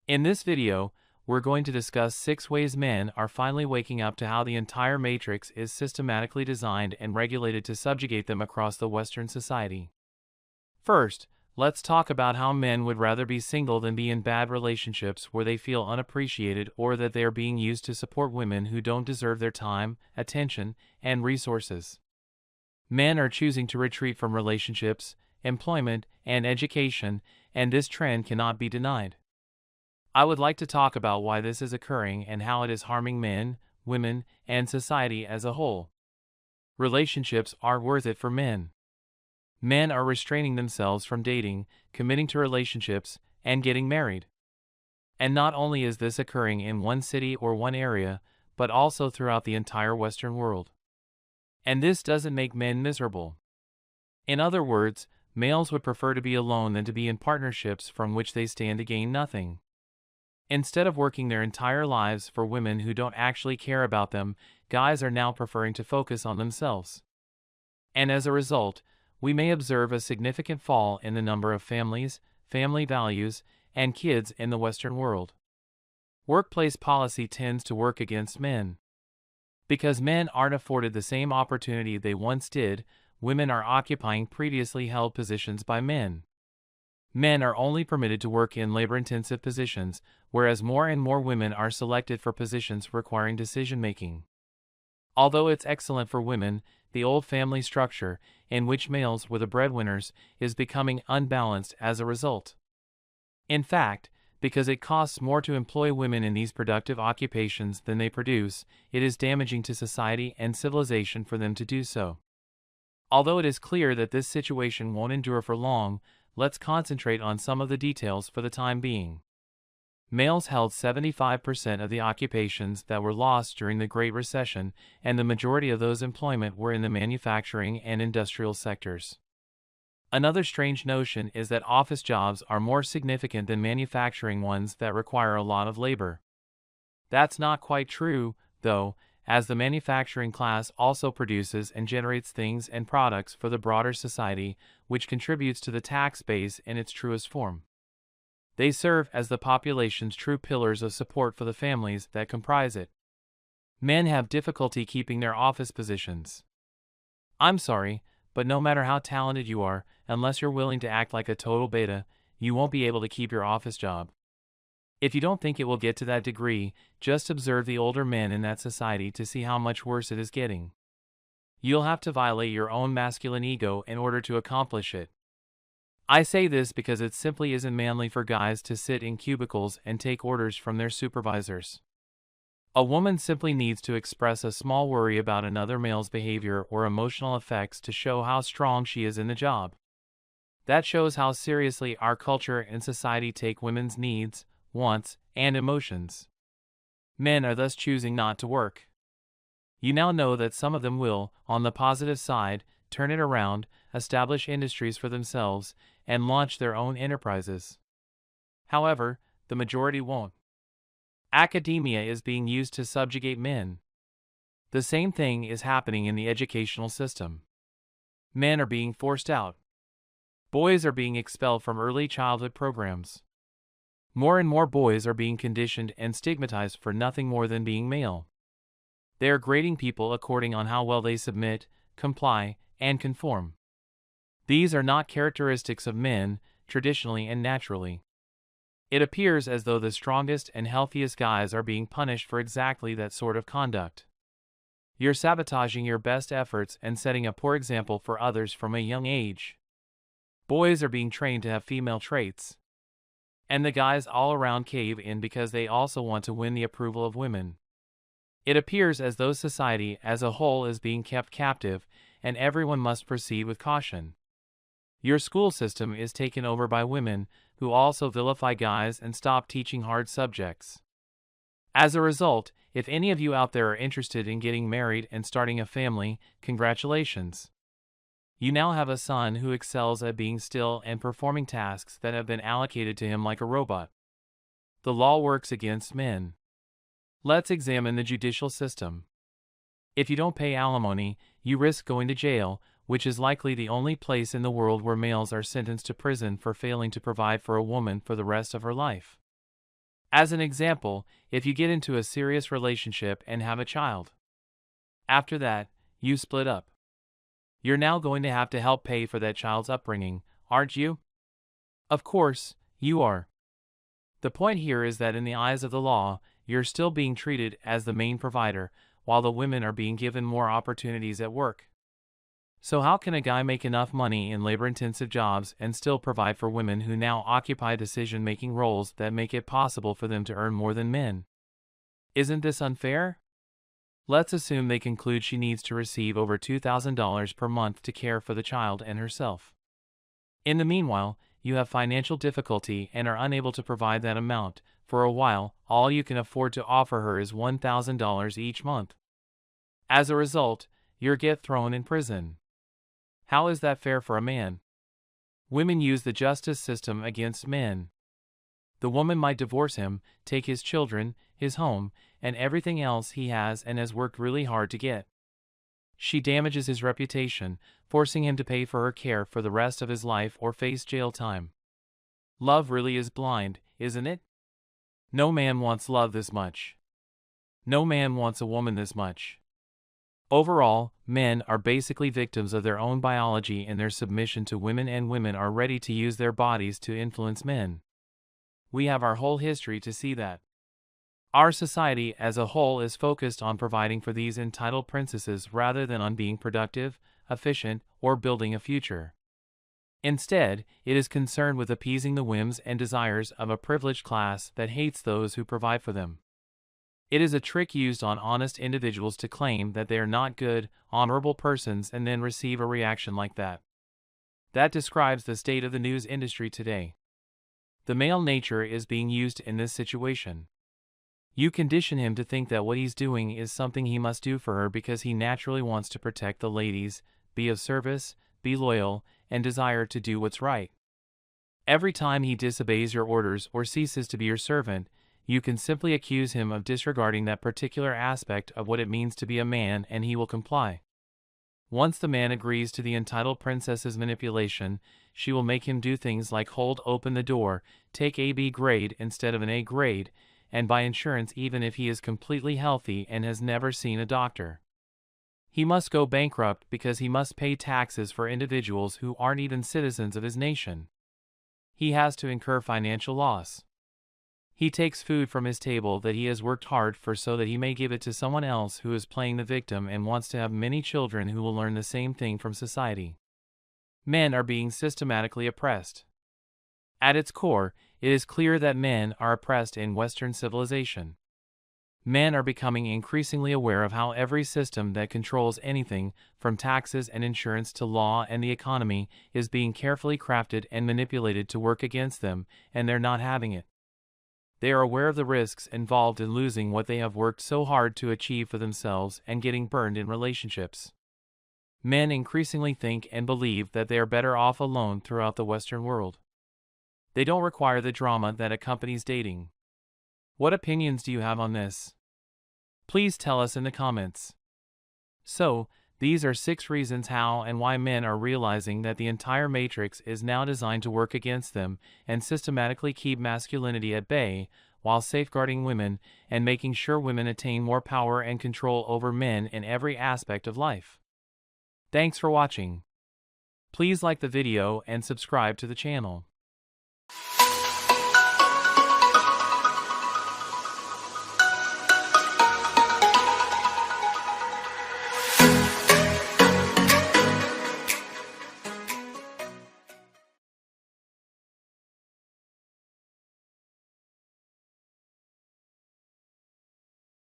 In this video, we're going to discuss 6 ways men are finally waking up to how the entire matrix is systematically designed and regulated to subjugate them across the Western society. First, let's talk about how men would rather be single than be in bad relationships where they feel unappreciated or that they are being used to support women who don't deserve their time, attention, and resources. Men are choosing to retreat from relationships, employment, and education, and this trend cannot be denied. I would like to talk about why this is occurring and how it is harming men, women, and society as a whole. Relationships aren't worth it for men. Men are restraining themselves from dating, committing to relationships, and getting married. And not only is this occurring in one city or one area, but also throughout the entire Western world. And this doesn't make men miserable. In other words, males would prefer to be alone than to be in partnerships from which they stand to gain nothing. Instead of working their entire lives for women who don't actually care about them, guys are now preferring to focus on themselves. And as a result, we may observe a significant fall in the number of families, family values, and kids in the Western world. Workplace policy tends to work against men. Because men aren't afforded the same opportunity they once did, women are occupying previously held positions by men. Men are only permitted to work in labor-intensive positions, whereas more and more women are selected for positions requiring decision-making. Although it's excellent for women, the old family structure, in which males were the breadwinners, is becoming unbalanced as a result. In fact, because it costs more to employ women in these productive occupations than they produce, it is damaging to society and civilization for them to do so. Although it is clear that this situation won't endure for long, let's concentrate on some of the details for the time being. Males held 75% of the occupations that were lost during the Great Recession, and the majority of those employment were in the manufacturing and industrial sectors. Another strange notion is that office jobs are more significant than manufacturing ones that require a lot of labor. That's not quite true, though, as the manufacturing class also produces and generates things and products for the broader society, which contributes to the tax base in its truest form. They serve as the population's true pillars of support for the families that comprise it. Men have difficulty keeping their office positions. I'm sorry, but no matter how talented you are, unless you're willing to act like a total beta, you won't be able to keep your office job. If you don't think it will get to that degree, just observe the older men in that society to see how much worse it is getting. You'll have to violate your own masculine ego in order to accomplish it. I say this because it simply isn't manly for guys to sit in cubicles and take orders from their supervisors. A woman simply needs to express a small worry about another male's behavior or emotional effects to show how strong she is in the job. That shows how seriously our culture and society take women's needs, wants, and emotions. Men are thus choosing not to work. You now know that some of them will, on the positive side, turn it around, establish industries for themselves, and launch their own enterprises. However, the majority won't. Academia is being used to subjugate men. The same thing is happening in the educational system. Men are being forced out. Boys are being expelled from early childhood programs. More and more boys are being conditioned and stigmatized for nothing more than being male. They are grading people according on how well they submit, comply, and conform. These are not characteristics of men, traditionally and naturally. It appears as though the strongest and healthiest guys are being punished for exactly that sort of conduct. You're sabotaging your best efforts and setting a poor example for others from a young age. Boys are being trained to have female traits. And the guys all around cave in because they also want to win the approval of women. It appears as though society as a whole is being kept captive, and everyone must proceed with caution. Your school system is taken over by women, who also vilify guys and stop teaching hard subjects. As a result, if any of you out there are interested in getting married and starting a family, congratulations. You now have a son who excels at being still and performing tasks that have been allocated to him like a robot. The law works against men. Let's examine the judicial system. If you don't pay alimony, you risk going to jail, which is likely the only place in the world where males are sentenced to prison for failing to provide for a woman for the rest of her life. As an example, if you get into a serious relationship and have a child, after that, you split up. You're now going to have to help pay for that child's upbringing, aren't you? Of course, you are. The point here is that in the eyes of the law, you're still being treated as the main provider, while the women are being given more opportunities at work. So how can a guy make enough money in labor-intensive jobs and still provide for women who now occupy decision-making roles that make it possible for them to earn more than men? Isn't this unfair? Let's assume they conclude she needs to receive over $2,000 per month to care for the child and herself. In the meanwhile, you have financial difficulty and are unable to provide that amount. For a while, all you can afford to offer her is $1,000 each month. As a result, you get thrown in prison. How is that fair for a man? Women use the justice system against men. The woman might divorce him, take his children, his home, and everything else he has and has worked really hard to get. She damages his reputation, forcing him to pay for her care for the rest of his life or face jail time. Love really is blind, isn't it? No man wants love this much. No man wants a woman this much. Overall, men are basically victims of their own biology in their submission to women, and women are ready to use their bodies to influence men. We have our whole history to see that. Our society as a whole is focused on providing for these entitled princesses rather than on being productive, efficient, or building a future. Instead, it is concerned with appeasing the whims and desires of a privileged class that hates those who provide for them. It is a trick used on honest individuals to claim that they are not good, honorable persons and then receive a reaction like that. That describes the state of the news industry today. The male nature is being used in this situation. You condition him to think that what he's doing is something he must do for her because he naturally wants to protect the ladies, be of service, be loyal, and desire to do what's right. Every time he disobeys your orders or ceases to be your servant, you can simply accuse him of disregarding that particular aspect of what it means to be a man, and he will comply. Once the man agrees to the entitled princess's manipulation, she will make him do things like hold open the door, take a B grade instead of an A grade, and buy insurance even if he is completely healthy and has never seen a doctor. He must go bankrupt because he must pay taxes for individuals who aren't even citizens of his nation. He has to incur financial loss. He takes food from his table that he has worked hard for so that he may give it to someone else who is playing the victim and wants to have many children who will learn the same thing from society. Men are being systematically oppressed. At its core, it is clear that men are oppressed in Western civilization. Men are becoming increasingly aware of how every system that controls anything, from taxes and insurance to law and the economy, is being carefully crafted and manipulated to work against them, and they're not having it. They are aware of the risks involved in losing what they have worked so hard to achieve for themselves and getting burned in relationships. Men increasingly think and believe that they are better off alone throughout the Western world. They don't require the drama that accompanies dating. What opinions do you have on this? Please tell us in the comments. So, these are 6 reasons how and why men are realizing that the entire matrix is now designed to work against them and systematically keep masculinity at bay, while safeguarding women and making sure women attain more power and control over men in every aspect of life. Thanks for watching. Please like the video and subscribe to the channel.